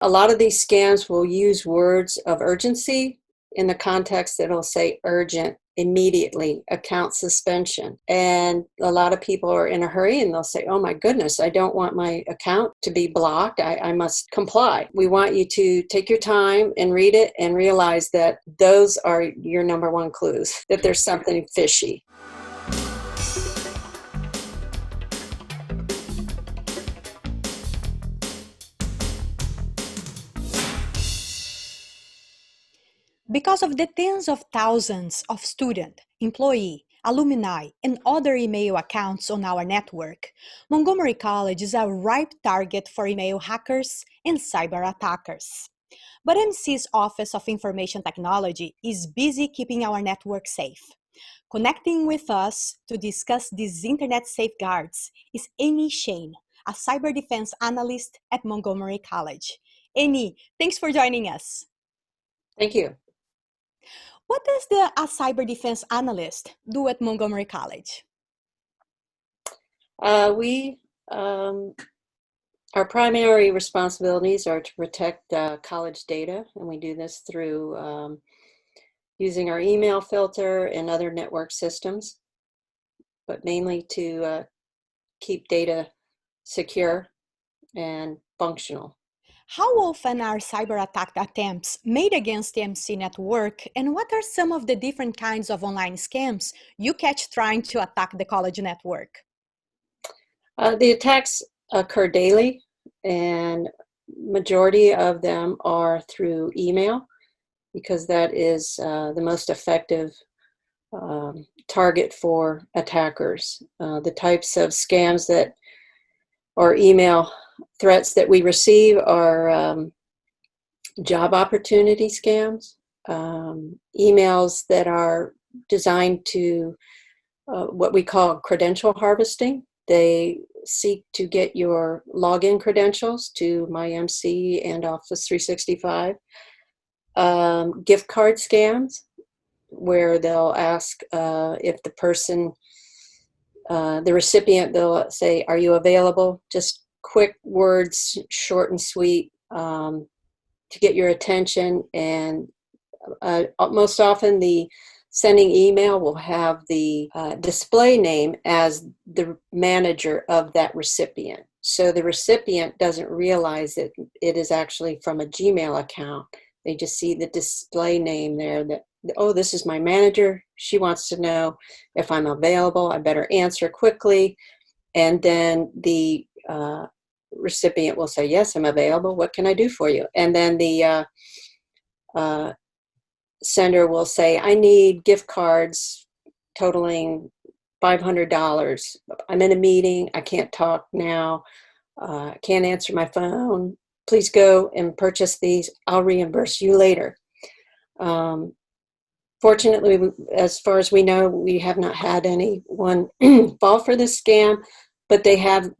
A lot of these scams will use words of urgency. In the context, it'll say urgent, immediately, account suspension. And a lot of people are in a hurry and they'll say, oh my goodness, I don't want my account to be blocked. I must comply. We want you to take your time and read it and realize that those are your number one clues, that there's something fishy. Because of the tens of thousands of student, employee, alumni, and other email accounts on our network, Montgomery College is a ripe target for email hackers and cyber attackers. But MC's Office of Information Technology is busy keeping our network safe. Connecting with us to discuss these internet safeguards is Amy Shane, a cyber defense analyst at Montgomery College. Amy, thanks for joining us. Thank you. What does a cyber defense analyst do at Montgomery College? Our primary responsibilities are to protect college data, and we do this through using our email filter and other network systems, but mainly to keep data secure and functional. How often are cyber attack attempts made against the MC network, and what are some of the different kinds of online scams you catch trying to attack the college network? The attacks occur daily, and majority of them are through email because that is the most effective target for attackers. The types of scams that or email threats that we receive are job opportunity scams, emails that are designed to what we call credential harvesting. They seek to get your login credentials to MyMC and Office 365. Gift card scams, where they'll ask if the person, the recipient, they'll say, are you available? Just quick words, short and sweet, to get your attention. And most often the sending email will have the display name as the manager of that recipient. So the recipient doesn't realize that it is actually from a Gmail account. They just see the display name there that, oh, this is my manager. She wants to know if I'm available. I better answer quickly. And then the recipient will say, yes, I'm available. What can I do for you? And then the sender will say, I need gift cards totaling $500. I'm in a meeting. I can't talk now. I can't answer my phone. Please go and purchase these. I'll reimburse you later. Fortunately, as far as we know, we have not had anyone fall for this scam, but they have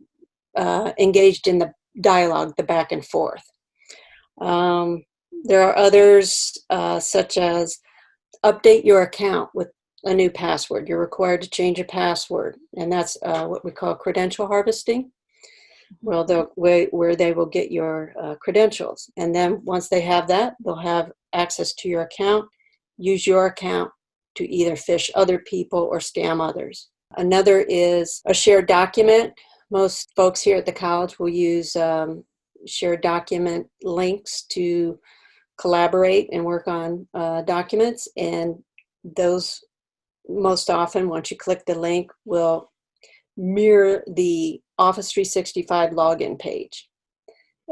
engaged in the dialogue, the back and forth. There are others such as update your account with a new password. You're required to change your password, and that's what we call credential harvesting. Well, where they will get your credentials, and then once they have that, they'll have access to your account, use your account to either phish other people or scam others. Another is a shared document. Most folks here at the college will use shared document links to collaborate and work on documents, and those most often, once you click the link, will mirror the Office 365 login page,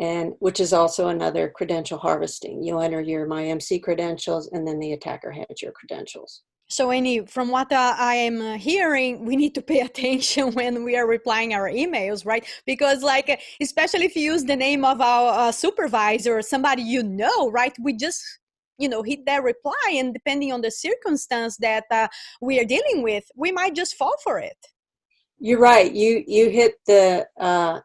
and which is also another credential harvesting. You'll enter your MyMC credentials, and then the attacker has your credentials. So, Annie, from what I am hearing, we need to pay attention when we are replying our emails, right? Because, like, especially if you use the name of our supervisor or somebody you know, right? We just, hit that reply, and depending on the circumstance that we are dealing with, we might just fall for it. You're right. You hit the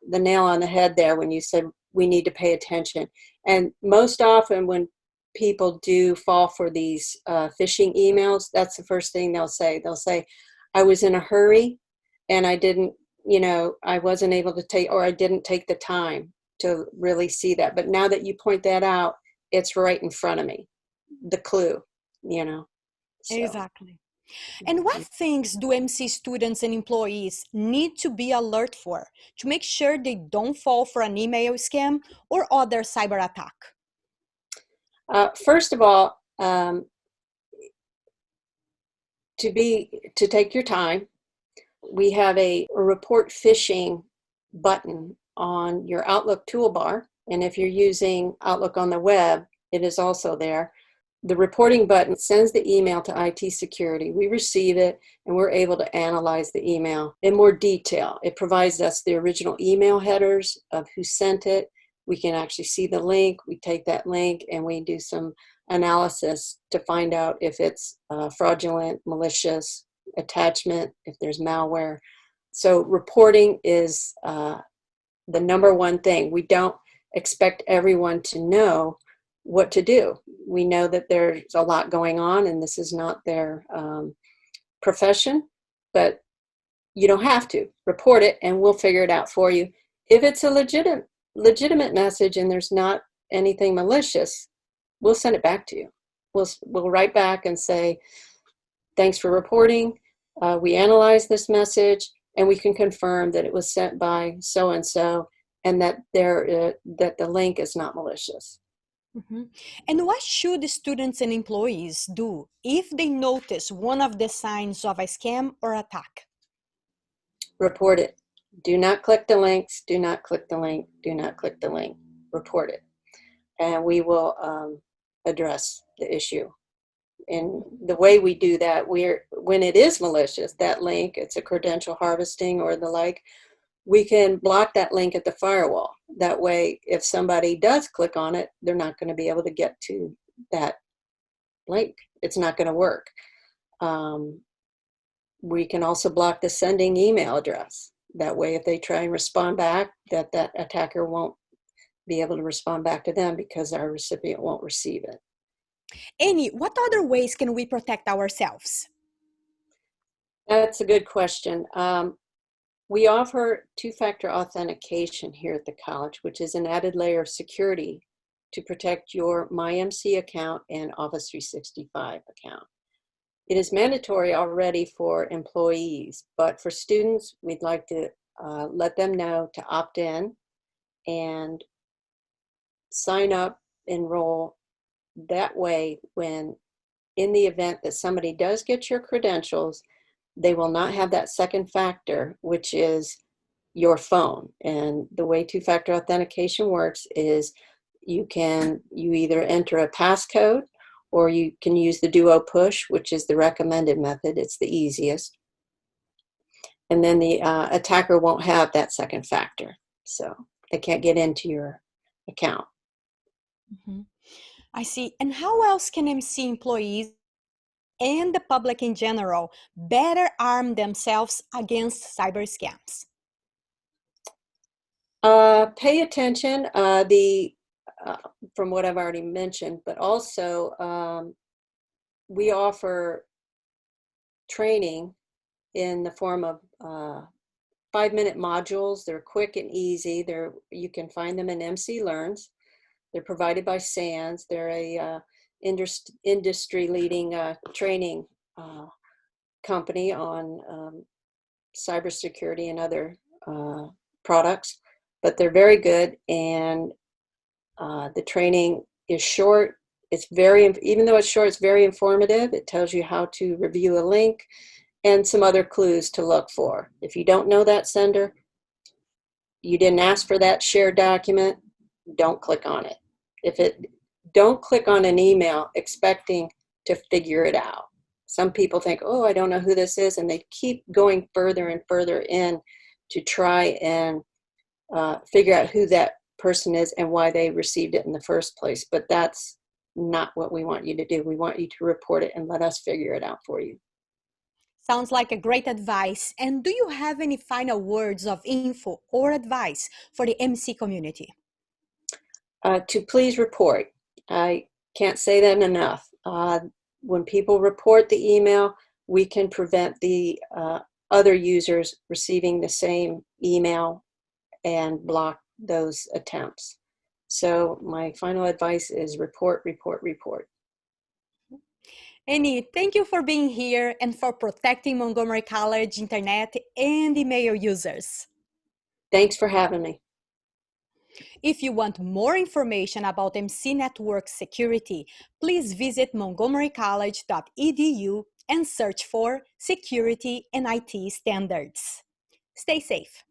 nail on the head there when you said we need to pay attention. And most often when people do fall for these phishing emails, that's the first thing they'll say. They'll say, I was in a hurry and I didn't, I wasn't able to take, or I didn't take the time to really see that. But now that you point that out, it's right in front of me, the clue, you know, so. Exactly. And what things do MC students and employees need to be alert for to make sure they don't fall for an email scam or other cyber attack? First of all, to take your time, we have a report phishing button on your Outlook toolbar. And if you're using Outlook on the web, it is also there. The reporting button sends the email to IT security. We receive it and we're able to analyze the email in more detail. It provides us the original email headers of who sent it. We can actually see the link. We take that link and we do some analysis to find out if it's fraudulent, malicious, attachment, if there's malware. So reporting is the number one thing. We don't expect everyone to know what to do. We know that there's a lot going on and this is not their profession, but you don't have to. Report it and we'll figure it out for you. If it's a legitimate message and there's not anything malicious, we'll send it back to you. We'll write back and say, thanks for reporting. We analyzed this message and we can confirm that it was sent by so-and-so and that that the link is not malicious. Mhm. And what should students and employees do if they notice one of the signs of a scam or attack? Report it. Do not click the links. Do not click the link. Do not click the link. Report it. And we will address the issue. And the way we do that, when it is malicious, that link, it's a credential harvesting or the like, we can block that link at the firewall. That way, if somebody does click on it, they're not going to be able to get to that link. It's not going to work. We can also block the sending email address. That way, if they try and respond back, that attacker won't be able to respond back to them because our recipient won't receive it. Annie, what other ways can we protect ourselves? That's a good question. We offer two-factor authentication here at the college, which is an added layer of security to protect your MyMC account and Office 365 account. It is mandatory already for employees, but for students, we'd like to let them know to opt in and sign up, enroll. That way, when in the event that somebody does get your credentials, they will not have that second factor, which is your phone. And the way two-factor authentication works is you either enter a passcode or you can use the duo push, which is the recommended method. It's the easiest. And then the attacker won't have that second factor. So they can't get into your account. Mhm. I see. And how else can MC employees and the public in general better arm themselves against cyber scams? Pay attention from what I've already mentioned, but also we offer training in the form of 5-minute modules. They're quick and easy. You can find them in MC Learns. They're provided by SCAMS. They're a industry-leading training company on cybersecurity and other products, but they're very good. And the training is short. Even though it's short, it's very informative. It tells you how to review a link and some other clues to look for. If you don't know that sender, you didn't ask for that shared document, don't click on it. Don't click on an email expecting to figure it out. Some people think, oh, I don't know who this is, and they keep going further and further in to try and figure out who that person is and why they received it in the first place. But that's not what we want you to do. We want you to report it and let us figure it out for you. Sounds like a great advice. And do you have any final words of info or advice for the MC community? To please report. I can't say that enough. When people report the email, we can prevent the other users receiving the same email and block those attempts. So my final advice is report, report, report. Annie, thank you for being here and for protecting Montgomery College internet and email users. Thanks for having me. If you want more information about MC network security, please visit montgomerycollege.edu and search for Security and IT Standards. Stay safe.